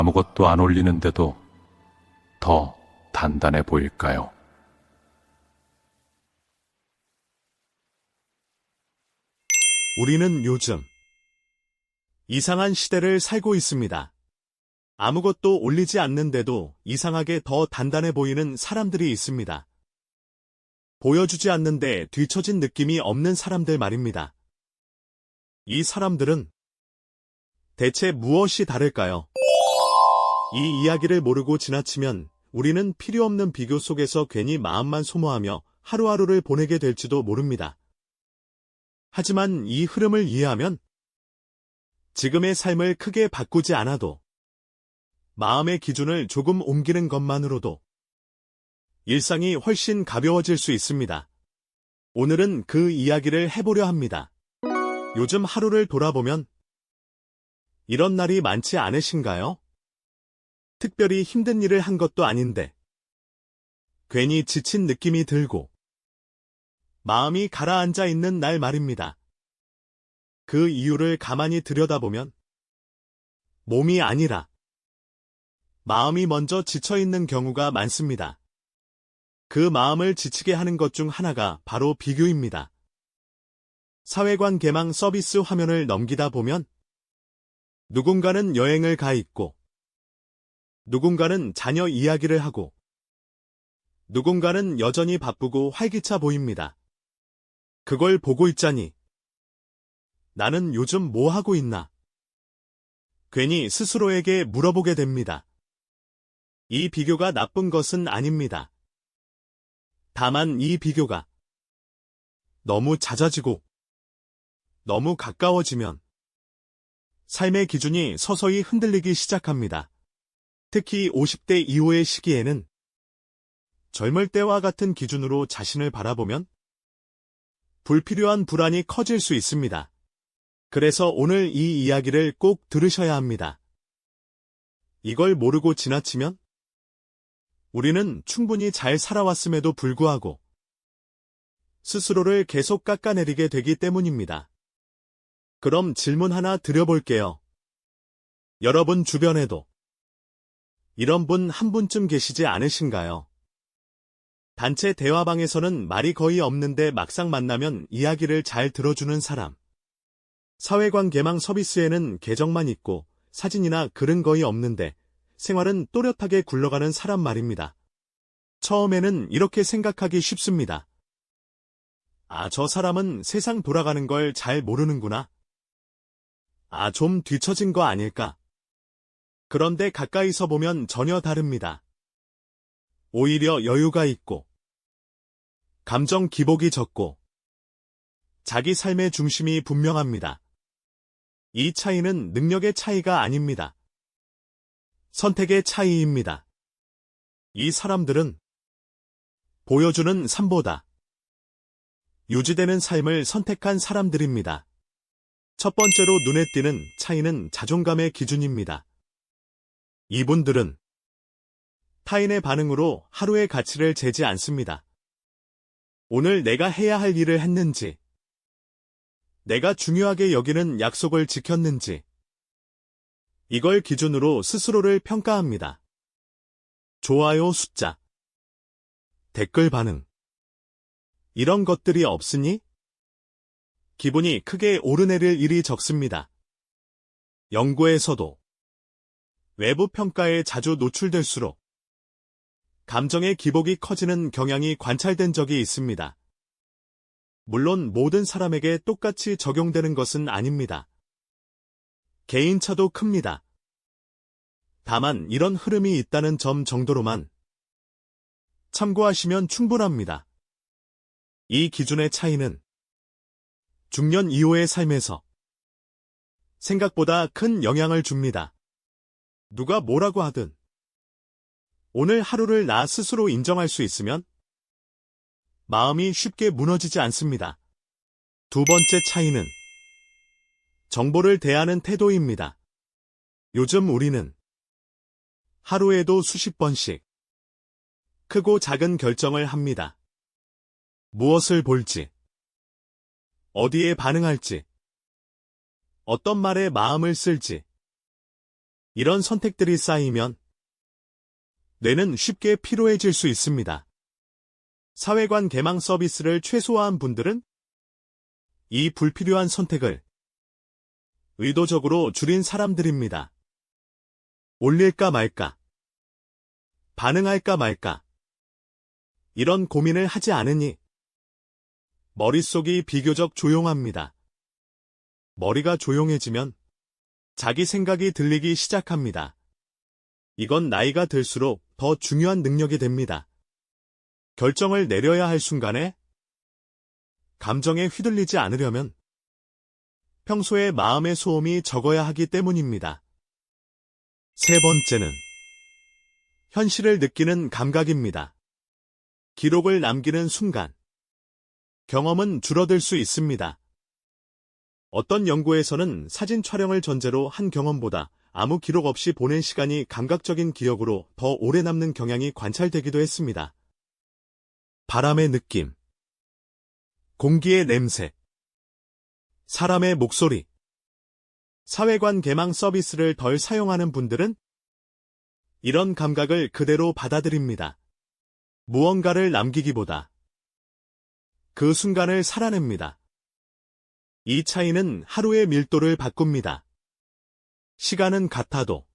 아무것도 안 올리는데도 더 단단해 보일까요? 우리는 요즘 이상한 시대를 살고 있습니다. 아무것도 올리지 않는데도 이상하게 더 단단해 보이는 사람들이 있습니다. 보여주지 않는데 뒤처진 느낌이 없는 사람들 말입니다. 이 사람들은 대체 무엇이 다를까요? 이 이야기를 모르고 지나치면 우리는 필요 없는 비교 속에서 괜히 마음만 소모하며 하루하루를 보내게 될지도 모릅니다. 하지만 이 흐름을 이해하면 지금의 삶을 크게 바꾸지 않아도 마음의 기준을 조금 옮기는 것만으로도 일상이 훨씬 가벼워질 수 있습니다. 오늘은 그 이야기를 해보려 합니다. 요즘 하루를 돌아보면 이런 날이 많지 않으신가요? 특별히 힘든 일을 한 것도 아닌데 괜히 지친 느낌이 들고 마음이 가라앉아 있는 날 말입니다. 그 이유를 가만히 들여다보면 몸이 아니라 마음이 먼저 지쳐있는 경우가 많습니다. 그 마음을 지치게 하는 것 중 하나가 바로 비교입니다. 사회관 개망 서비스 화면을 넘기다 보면 누군가는 여행을 가 있고 누군가는 자녀 이야기를 하고 누군가는 여전히 바쁘고 활기차 보입니다. 그걸 보고 있자니 나는 요즘 뭐 하고 있나? 괜히 스스로에게 물어보게 됩니다. 이 비교가 나쁜 것은 아닙니다. 다만 이 비교가 너무 잦아지고 너무 가까워지면 삶의 기준이 서서히 흔들리기 시작합니다. 특히 50대 이후의 시기에는 젊을 때와 같은 기준으로 자신을 바라보면 불필요한 불안이 커질 수 있습니다. 그래서 오늘 이 이야기를 꼭 들으셔야 합니다. 이걸 모르고 지나치면 우리는 충분히 잘 살아왔음에도 불구하고 스스로를 계속 깎아내리게 되기 때문입니다. 그럼 질문 하나 드려볼게요. 여러분 주변에도 이런 분 한 분쯤 계시지 않으신가요? 단체 대화방에서는 말이 거의 없는데 막상 만나면 이야기를 잘 들어주는 사람. 사회관 개망 서비스에는 계정만 있고 사진이나 글은 거의 없는데 생활은 또렷하게 굴러가는 사람 말입니다. 처음에는 이렇게 생각하기 쉽습니다. 아, 저 사람은 세상 돌아가는 걸 잘 모르는구나. 아, 좀 뒤처진 거 아닐까? 그런데 가까이서 보면 전혀 다릅니다. 오히려 여유가 있고 감정 기복이 적고 자기 삶의 중심이 분명합니다. 이 차이는 능력의 차이가 아닙니다. 선택의 차이입니다. 이 사람들은 보여주는 삶보다 유지되는 삶을 선택한 사람들입니다. 첫 번째로 눈에 띄는 차이는 자존감의 기준입니다. 이분들은 타인의 반응으로 하루의 가치를 재지 않습니다. 오늘 내가 해야 할 일을 했는지, 내가 중요하게 여기는 약속을 지켰는지, 이걸 기준으로 스스로를 평가합니다. 좋아요 숫자, 댓글 반응, 이런 것들이 없으니 기분이 크게 오르내릴 일이 적습니다. 연구에서도 외부 평가에 자주 노출될수록 감정의 기복이 커지는 경향이 관찰된 적이 있습니다. 물론 모든 사람에게 똑같이 적용되는 것은 아닙니다. 개인차도 큽니다. 다만 이런 흐름이 있다는 점 정도로만 참고하시면 충분합니다. 이 기준의 차이는 중년 이후의 삶에서 생각보다 큰 영향을 줍니다. 누가 뭐라고 하든 오늘 하루를 나 스스로 인정할 수 있으면 마음이 쉽게 무너지지 않습니다. 두 번째 차이는 정보를 대하는 태도입니다. 요즘 우리는 하루에도 수십 번씩 크고 작은 결정을 합니다. 무엇을 볼지, 어디에 반응할지, 어떤 말에 마음을 쓸지, 이런 선택들이 쌓이면 뇌는 쉽게 피로해질 수 있습니다. 사회관 개망 서비스를 최소화한 분들은 이 불필요한 선택을 의도적으로 줄인 사람들입니다. 올릴까 말까, 반응할까 말까, 이런 고민을 하지 않으니 머릿속이 비교적 조용합니다. 머리가 조용해지면 자기 생각이 들리기 시작합니다. 이건 나이가 들수록 더 중요한 능력이 됩니다. 결정을 내려야 할 순간에 감정에 휘둘리지 않으려면 평소에 마음의 소음이 적어야 하기 때문입니다. 세 번째는 현실을 느끼는 감각입니다. 기록을 남기는 순간 경험은 줄어들 수 있습니다. 어떤 연구에서는 사진 촬영을 전제로 한 경험보다 아무 기록 없이 보낸 시간이 감각적인 기억으로 더 오래 남는 경향이 관찰되기도 했습니다. 바람의 느낌, 공기의 냄새, 사람의 목소리. 사회관 개망 서비스를 덜 사용하는 분들은 이런 감각을 그대로 받아들입니다. 무언가를 남기기보다 그 순간을 살아냅니다. 이 차이는 하루의 밀도를 바꿉니다. 시간은 같아도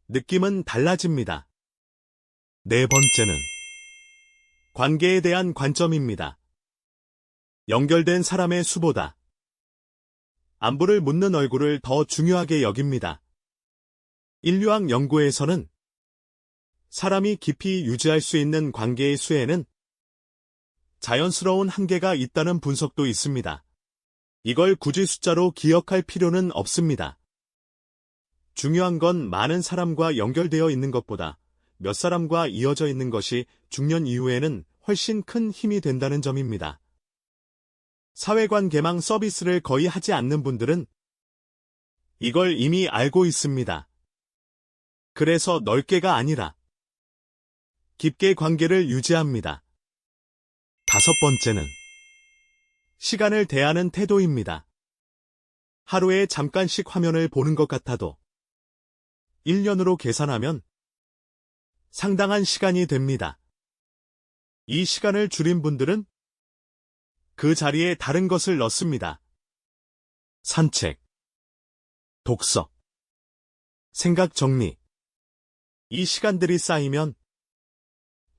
느낌은 달라집니다. 네 번째는 관계에 대한 관점입니다. 연결된 사람의 수보다 안부를 묻는 얼굴을 더 중요하게 여깁니다. 인류학 연구에서는 사람이 깊이 유지할 수 있는 관계의 수에는 자연스러운 한계가 있다는 분석도 있습니다. 이걸 굳이 숫자로 기억할 필요는 없습니다. 중요한 건 많은 사람과 연결되어 있는 것보다 몇 사람과 이어져 있는 것이 중년 이후에는 훨씬 큰 힘이 된다는 점입니다. 사회관 개망 서비스를 거의 하지 않는 분들은 이걸 이미 알고 있습니다. 그래서 넓게가 아니라 깊게 관계를 유지합니다. 다섯 번째는 시간을 대하는 태도입니다. 하루에 잠깐씩 화면을 보는 것 같아도 1년으로 계산하면 상당한 시간이 됩니다. 이 시간을 줄인 분들은 그 자리에 다른 것을 넣습니다. 산책, 독서, 생각 정리. 이 시간들이 쌓이면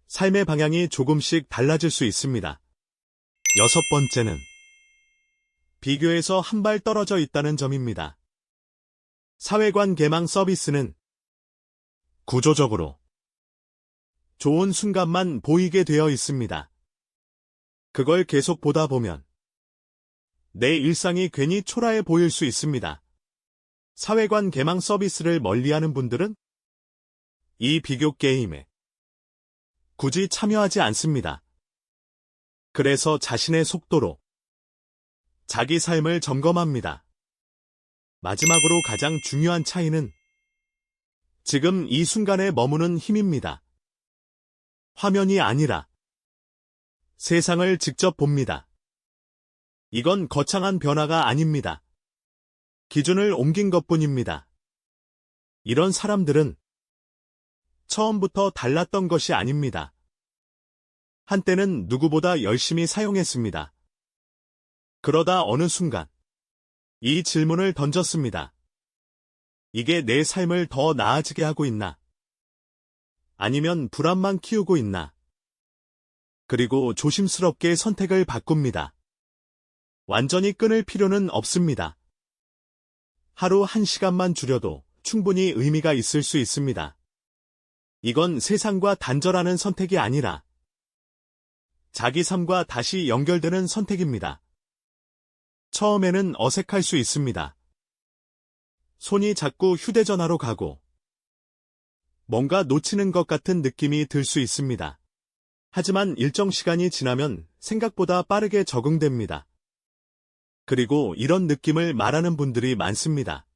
삶의 방향이 조금씩 달라질 수 있습니다. 여섯 번째는 비교에서 한 발 떨어져 있다는 점입니다. 사회관 개망 서비스는 구조적으로 좋은 순간만 보이게 되어 있습니다. 그걸 계속 보다 보면 내 일상이 괜히 초라해 보일 수 있습니다. 사회관 개망 서비스를 멀리하는 분들은 이 비교 게임에 굳이 참여하지 않습니다. 그래서 자신의 속도로 자기 삶을 점검합니다. 마지막으로 가장 중요한 차이는 지금 이 순간에 머무는 힘입니다. 화면이 아니라 세상을 직접 봅니다. 이건 거창한 변화가 아닙니다. 기준을 옮긴 것뿐입니다. 이런 사람들은 처음부터 달랐던 것이 아닙니다. 한때는 누구보다 열심히 사용했습니다. 그러다 어느 순간 이 질문을 던졌습니다. 이게 내 삶을 더 나아지게 하고 있나? 아니면 불안만 키우고 있나? 그리고 조심스럽게 선택을 바꿉니다. 완전히 끊을 필요는 없습니다. 하루 1시간만 줄여도 충분히 의미가 있을 수 있습니다. 이건 세상과 단절하는 선택이 아니라 자기 삶과 다시 연결되는 선택입니다. 처음에는 어색할 수 있습니다. 손이 자꾸 휴대전화로 가고 뭔가 놓치는 것 같은 느낌이 들 수 있습니다. 하지만 일정 시간이 지나면 생각보다 빠르게 적응됩니다. 그리고 이런 느낌을 말하는 분들이 많습니다.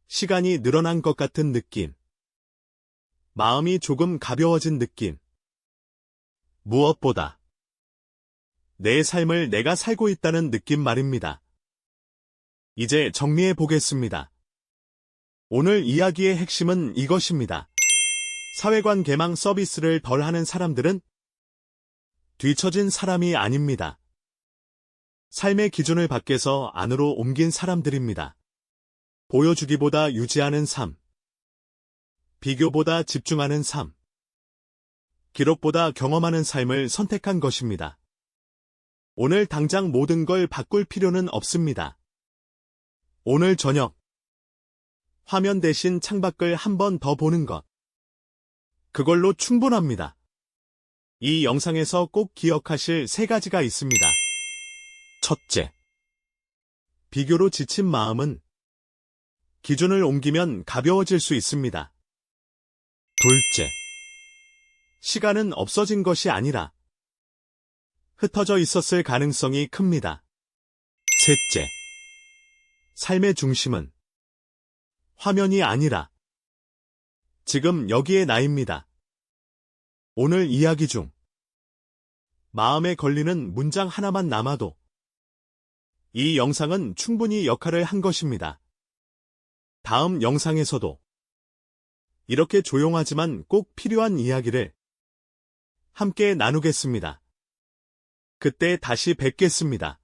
시간이 늘어난 것 같은 느낌. 마음이 조금 가벼워진 느낌. 무엇보다 내 삶을 내가 살고 있다는 느낌 말입니다. 이제 정리해 보겠습니다. 오늘 이야기의 핵심은 이것입니다. 사회관 개망 서비스를 덜 하는 사람들은 뒤처진 사람이 아닙니다. 삶의 기준을 밖에서 안으로 옮긴 사람들입니다. 보여주기보다 유지하는 삶, 비교보다 집중하는 삶, 기록보다 경험하는 삶을 선택한 것입니다. 오늘 당장 모든 걸 바꿀 필요는 없습니다. 오늘 저녁, 화면 대신 창밖을 한 번 더 보는 것. 그걸로 충분합니다. 이 영상에서 꼭 기억하실 3가지가 있습니다. 첫째, 비교로 지친 마음은 기준을 옮기면 가벼워질 수 있습니다. 둘째, 시간은 없어진 것이 아니라 흩어져 있었을 가능성이 큽니다. 셋째, 삶의 중심은 화면이 아니라 지금 여기에 나입니다. 오늘 이야기 중 마음에 걸리는 문장 하나만 남아도 이 영상은 충분히 역할을 한 것입니다. 다음 영상에서도 이렇게 조용하지만 꼭 필요한 이야기를 함께 나누겠습니다. 그때 다시 뵙겠습니다.